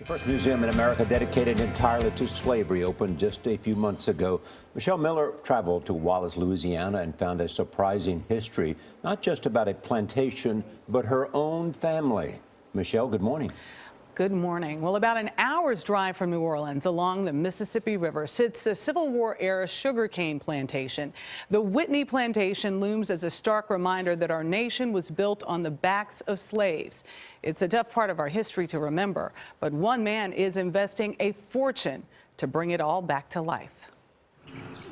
The first museum in America dedicated entirely to slavery opened just a few months ago. Michelle Miller traveled to Wallace, Louisiana, and found a surprising history, not just about a plantation, but her own family. Michelle, good morning. Good morning. Well, about an hour's drive from New Orleans along the Mississippi River sits the Civil War-era sugarcane plantation. The Whitney Plantation looms as a stark reminder that our nation was built on the backs of slaves. It's a tough part of our history to remember, but one man is investing a fortune to bring it all back to life.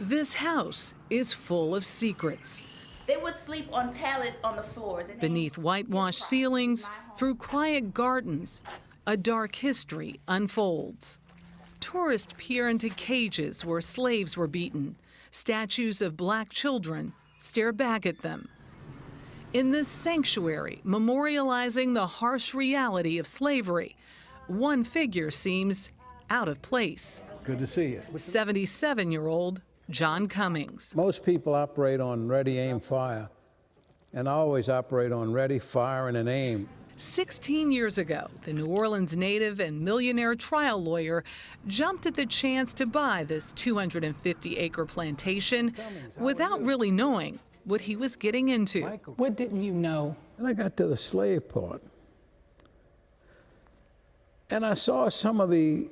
This house is full of secrets. They would sleep on pallets on the floors. Beneath whitewashed ceilings, through quiet gardens, a dark history unfolds. Tourists peer into cages where slaves were beaten. Statues of black children stare back at them. In this sanctuary, memorializing the harsh reality of slavery, one figure seems out of place. Good to see you. 77-year-old John Cummings. Most people operate on ready, aim, fire, and I always operate on ready, fire, and an aim. 16 years ago, the New Orleans native and millionaire trial lawyer jumped at the chance to buy this 250-acre plantation without really knowing what he was getting into. What didn't you know? And I got to the slave part, and I saw some of the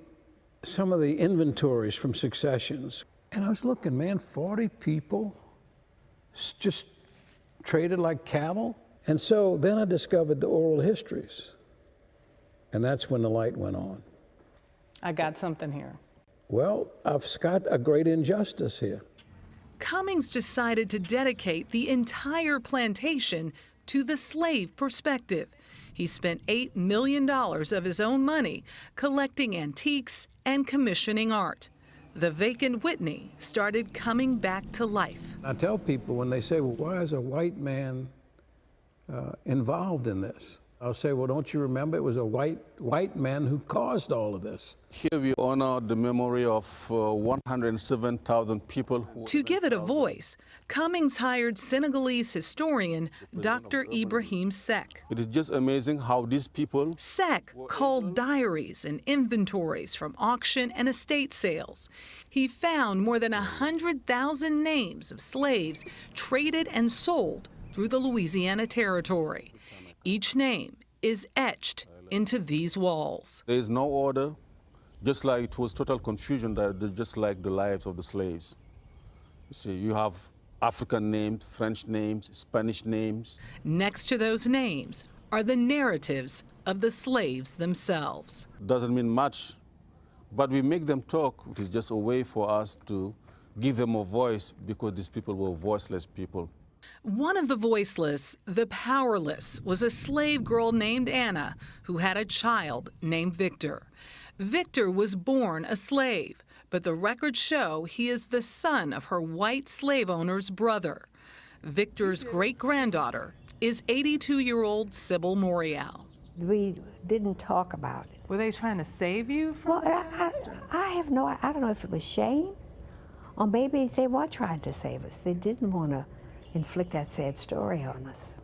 inventories from Successions, and I was looking, man, 40 people just traded like cattle. And so then I discovered the oral histories, and that's when the light went on. I got something here. Well, I've got a great injustice here. Cummings decided to dedicate the entire plantation to the slave perspective. He spent $8 million of his own money collecting antiques and commissioning art. The vacant Whitney started coming back to life. I tell people when they say, well, why is a white man involved in this? I'll say, well, don't you remember it was a white man who caused all of this? Here we honor the memory of 107,000 people. To give it a voice, Cummings hired Senegalese historian Dr. Ibrahim Seck. It is just amazing how these people... Seck culled diaries and inventories from auction and estate sales. He found more than 100,000 names of slaves traded and sold through the Louisiana Territory. Each name is etched into these walls. There is no order, just like it was total confusion, just like the lives of the slaves. You see, you have African names, French names, Spanish names. Next to those names are the narratives of the slaves themselves. Doesn't mean much, but we make them talk. It is just a way for us to give them a voice because these people were voiceless people. One of the voiceless, the powerless, was a slave girl named Anna who had a child named Victor. Victor was born a slave, but the records show he is the son of her white slave owner's brother. Victor's great-granddaughter is 82-year-old Sybil Morial. We didn't talk about it. Were they trying to save you from I don't know if it was shame, or maybe they were trying to save us. They didn't want to inflict that sad story on us.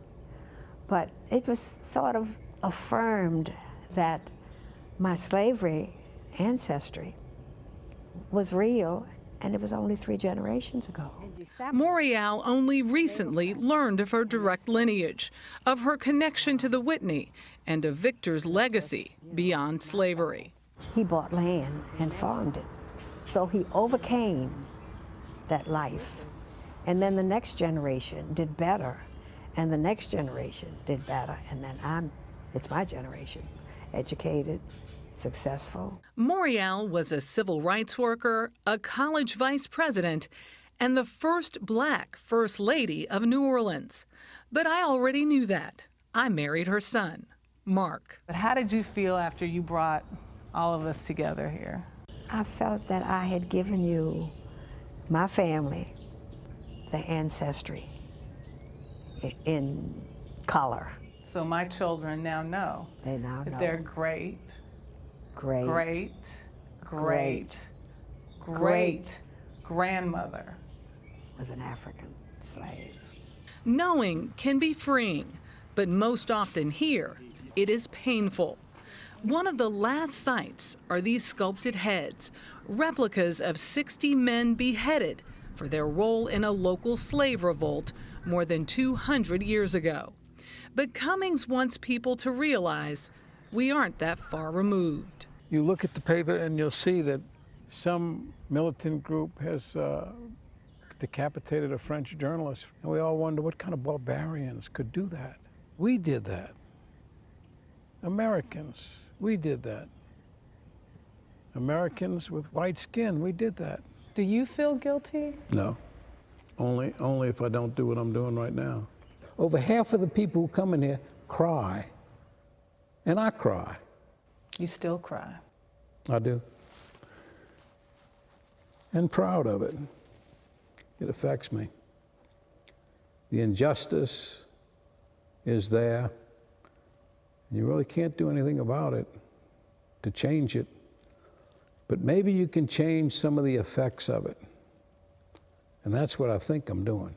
But it was sort of affirmed that my slavery ancestry was real, and it was only 3 generations ago. Morial only recently learned of her direct lineage, of her connection to the Whitney, and of Victor's legacy beyond slavery. He bought land and farmed it, so he overcame that life. And then the next generation did better, and the next generation did better, and then it's my generation, educated, successful. Morial was a civil rights worker, a college vice president, and the first black first lady of New Orleans. But I already knew that. I married her son, Mark. But how did you feel after you brought all of us together here? I felt that I had given you, my family, the ancestry in color. So my children now know. They now know. They're great grandmother was an African slave. Knowing can be freeing, but most often here, it is painful. One of the last sights are these sculpted heads, replicas of 60 men beheaded for their role in a local slave revolt more than 200 years ago. But Cummings wants people to realize we aren't that far removed. You look at the paper and you'll see that some militant group has decapitated a French journalist, and we all wonder what kind of barbarians could do that. We did that. Americans, we did that. Americans with white skin, we did that. Do you feel guilty? No, only if I don't do what I'm doing right now. Over half of the people who come in here cry, and I cry. You still cry. I do. And proud of it. It affects me. The injustice is there. You really can't do anything about it to change it. But maybe you can change some of the effects of it. And that's what I think I'm doing.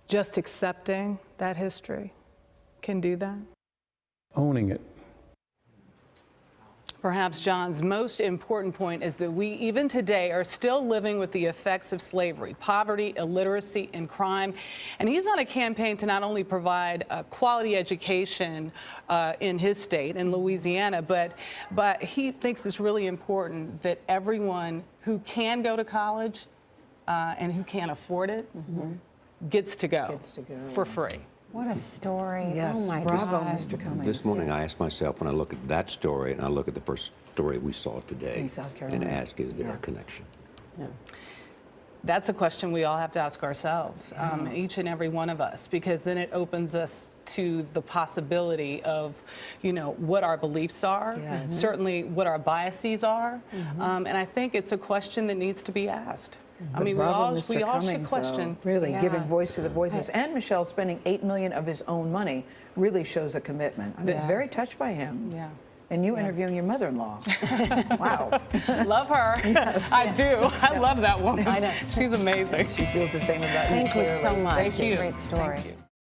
Just accepting that history can do that? Owning it. Perhaps John's most important point is that we, even today, are still living with the effects of slavery, poverty, illiteracy, and crime. And he's on a campaign to not only provide a quality education in his state, in Louisiana, but he thinks it's really important that everyone who can go to college and who can't afford it gets to go for free. What a story. Yes, Oh my bravo, God. Mr. Cummings. This morning, I asked myself, when I look at that story and I look at the first story we saw today, In South Carolina. and ask, is there a connection? That's a question we all have to ask ourselves, each and every one of us, because then it opens us to the possibility of, you know, what our beliefs are, certainly what our biases are, and I think it's a question that needs to be asked. I mean, Bravo, we Mr. all should Cummings, question. really giving voice to the voices. And Michelle spending $8 million of his own money really shows a commitment. I was very touched by him. Yeah. And you interviewing your mother-in-law. Wow. Love her. I do. I love that woman. I know. She's amazing. She feels the same about you. Thank you so clearly. much. Thank you. Great story. Thank you.